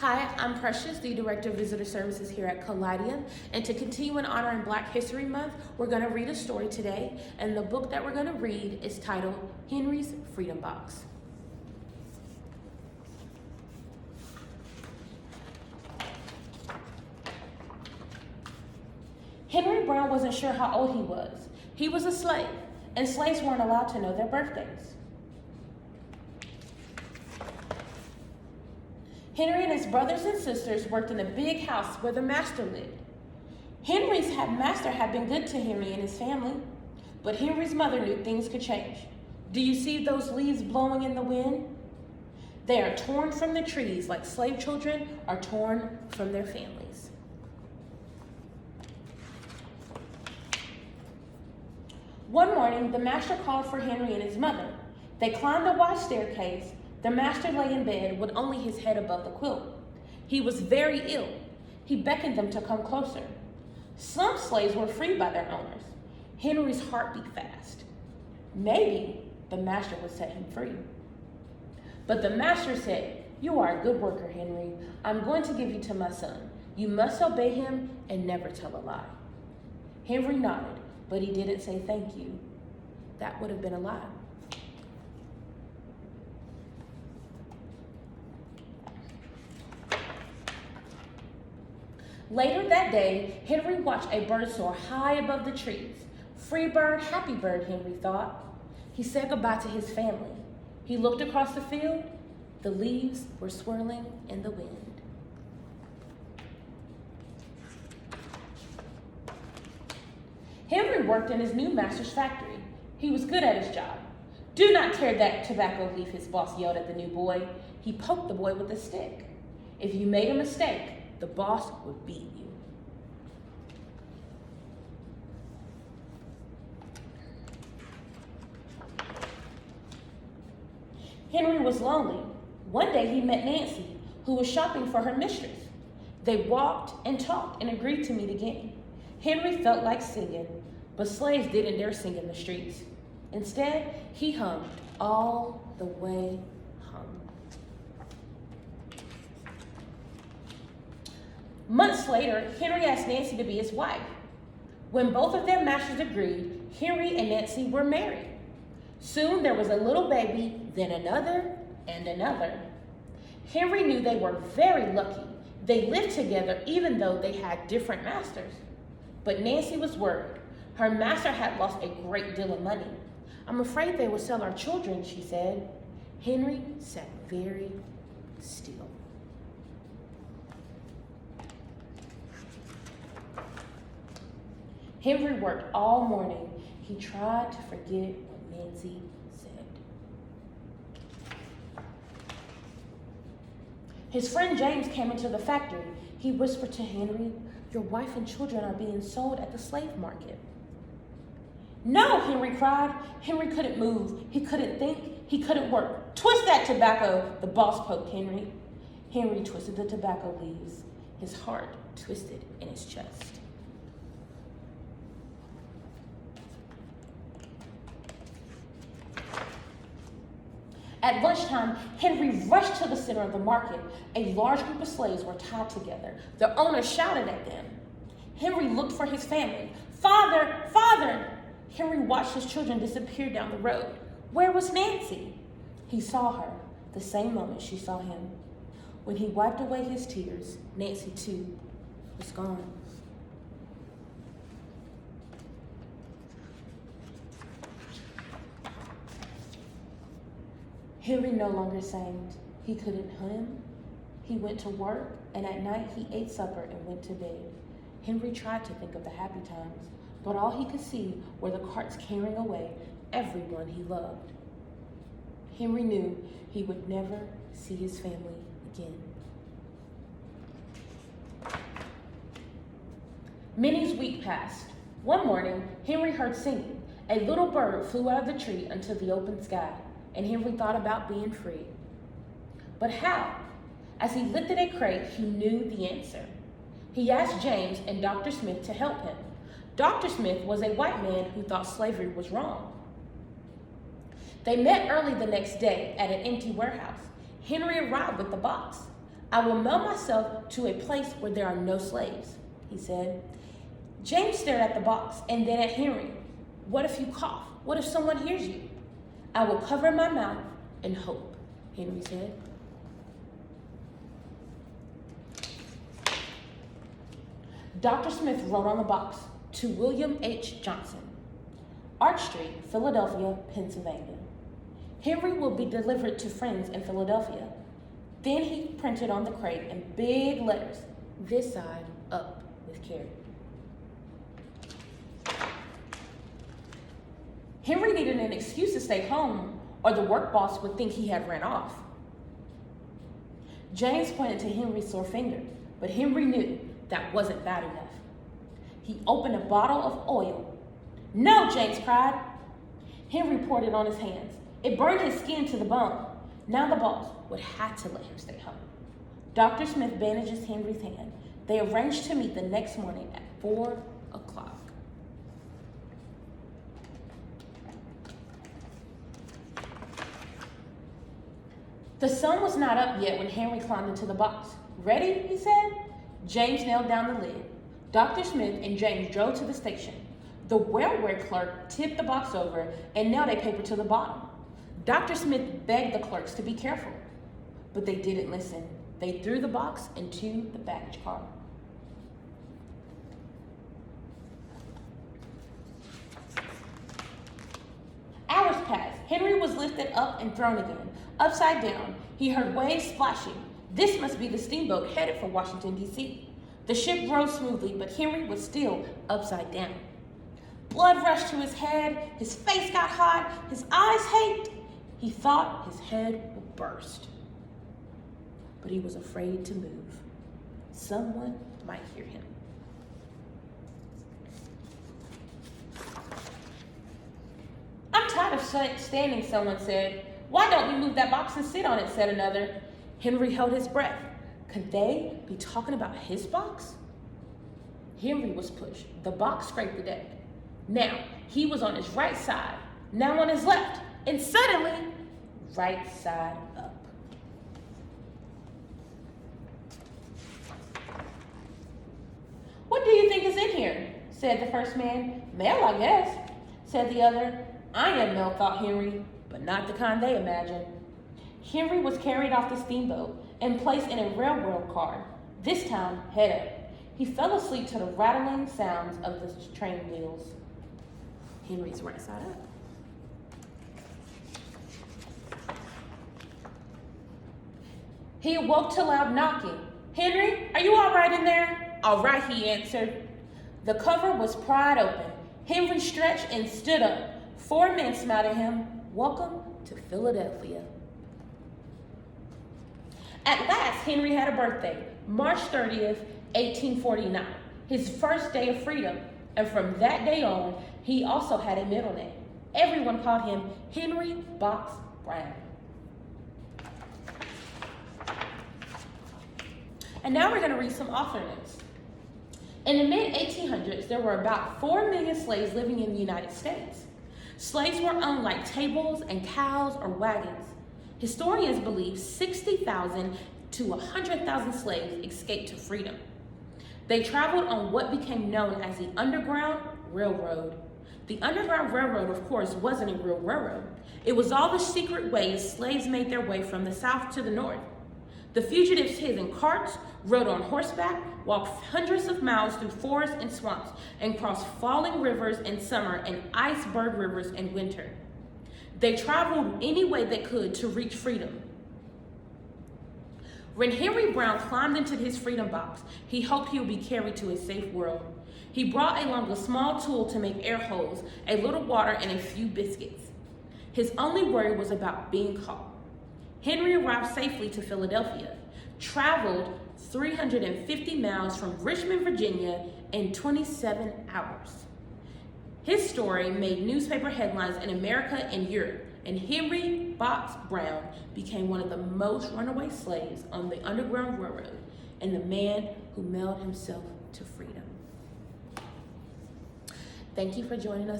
Hi, I'm Precious, the Director of Visitor Services here at Kaleideum, and to continue in honoring Black History Month, we're going to read a story today, and the book that we're going to read is titled Henry's Freedom Box. Henry Brown wasn't sure how old he was. He was a slave, and slaves weren't allowed to know their birthdays. Henry and his brothers and sisters worked in a big house where the master lived. Henry's master had been good to Henry and his family, but Henry's mother knew things could change. Do you see those leaves blowing in the wind? They are torn from the trees like slave children are torn from their families. One morning, the master called for Henry and his mother. They climbed a wide staircase. The master lay in bed with only his head above the quilt. He was very ill. He beckoned them to come closer. Some slaves were freed by their owners. Henry's heart beat fast. Maybe the master would set him free. But the master said, "You are a good worker, Henry. I'm going to give you to my son. You must obey him and never tell a lie." Henry nodded, but he didn't say thank you. That would have been a lie. Later that day, Henry watched a bird soar high above the trees. Free bird, happy bird, Henry thought. He said goodbye to his family. He looked across the field. The leaves were swirling in the wind. Henry worked in his new master's factory. He was good at his job. "Do not tear that tobacco leaf," his boss yelled at the new boy. He poked the boy with a stick. If you made a mistake, the boss would beat you. Henry was lonely. One day he met Nancy, who was shopping for her mistress. They walked and talked and agreed to meet again. Henry felt like singing, but slaves didn't dare sing in the streets. Instead, he hummed all the way home. Months later, Henry asked Nancy to be his wife. When both of their masters agreed, Henry and Nancy were married. Soon there was a little baby, then another and another. Henry knew they were very lucky. They lived together even though they had different masters. But Nancy was worried. Her master had lost a great deal of money. "I'm afraid they will sell our children," she said. Henry sat very still. Henry worked all morning. He tried to forget what Nancy said. His friend James came into the factory. He whispered to Henry, "Your wife and children are being sold at the slave market." "No," Henry cried. Henry couldn't move. He couldn't think. He couldn't work. "Twist that tobacco," the boss poked Henry. Henry twisted the tobacco leaves. His heart twisted in his chest. At lunchtime, Henry rushed to the center of the market. A large group of slaves were tied together. Their owner shouted at them. Henry looked for his family. "Father, father!" Henry watched his children disappear down the road. Where was Nancy? He saw her the same moment she saw him. When he wiped away his tears, Nancy too was gone. Henry no longer sang. He couldn't hum. He went to work, and at night he ate supper and went to bed. Henry tried to think of the happy times, but all he could see were the carts carrying away everyone he loved. Henry knew he would never see his family again. Many weeks passed. One morning, Henry heard singing. A little bird flew out of the tree into the open sky, and Henry thought about being free. But how? As he lifted a crate, he knew the answer. He asked James and Dr. Smith to help him. Dr. Smith was a white man who thought slavery was wrong. They met early the next day at an empty warehouse. Henry arrived with the box. I will mail myself to a place where there are no slaves, he said. James stared at the box and then at Henry. What if you cough? What if someone hears you? I will cover my mouth and hope, Henry said. Dr. Smith wrote on the box, to William H. Johnson, Arch Street, Philadelphia, Pennsylvania. Henry will be delivered to friends in Philadelphia. Then he printed on the crate in big letters, this side up with care. Henry needed an excuse to stay home, or the work boss would think he had ran off. James pointed to Henry's sore finger, but Henry knew that wasn't bad enough. He opened a bottle of oil. No, James cried. Henry poured it on his hands. It burned his skin to the bone. Now the boss would have to let him stay home. Dr. Smith bandages Henry's hand. They arranged to meet the next morning at 4 o'clock. The sun was not up yet when Henry climbed into the box. Ready, he said. James nailed down the lid. Dr. Smith and James drove to the station. The railway clerk tipped the box over and nailed a paper to the bottom. Dr. Smith begged the clerks to be careful, but they didn't listen. They threw the box into the baggage car. Hours passed. Henry was lifted up and thrown again. Upside down, he heard waves splashing. This must be the steamboat headed for Washington, D.C. The ship rode smoothly, but Henry was still upside down. Blood rushed to his head. His face got hot. His eyes ached. He thought his head would burst. But he was afraid to move. Someone might hear him. I'm tired of standing, someone said. Why don't we move that box and sit on it, said another. Henry held his breath. Could they be talking about his box? Henry was pushed. The box scraped the deck. Now, he was on his right side, now on his left, and suddenly, right side up. What do you think is in here? Said the first man. Mail, I guess, said the other. I am mail, thought Henry, but not the kind they imagined. Henry was carried off the steamboat and placed in a railroad car, this time head up. He fell asleep to the rattling sounds of the train wheels. Henry's right side up. He awoke to loud knocking. Henry, are you all right in there? All right, he answered. The cover was pried open. Henry stretched and stood up. 4 men smiled at him. Welcome to Philadelphia. At last, Henry had a birthday, March 30th, 1849, his first day of freedom. And from that day on, he also had a middle name. Everyone called him Henry Box Brown. And now we're going to read some author notes. In the mid-1800s, there were about 4 million slaves living in the United States. Slaves were owned like tables and cows or wagons. Historians believe 60,000 to 100,000 slaves escaped to freedom. They traveled on what became known as the Underground Railroad. The Underground Railroad, of course, wasn't a real railroad. It was all the secret ways slaves made their way from the south to the north. The fugitives hid in carts, rode on horseback, walked hundreds of miles through forests and swamps, and crossed falling rivers in summer and iceberg rivers in winter. They traveled any way they could to reach freedom. When Henry Brown climbed into his freedom box, he hoped he would be carried to a safe world. He brought along a small tool to make air holes, a little water, and a few biscuits. His only worry was about being caught. Henry arrived safely to Philadelphia, traveled 350 miles from Richmond, Virginia in 27 hours. His story made newspaper headlines in America and Europe, and Henry Box Brown became one of the most runaway slaves on the Underground Railroad and the man who mailed himself to freedom. Thank you for joining us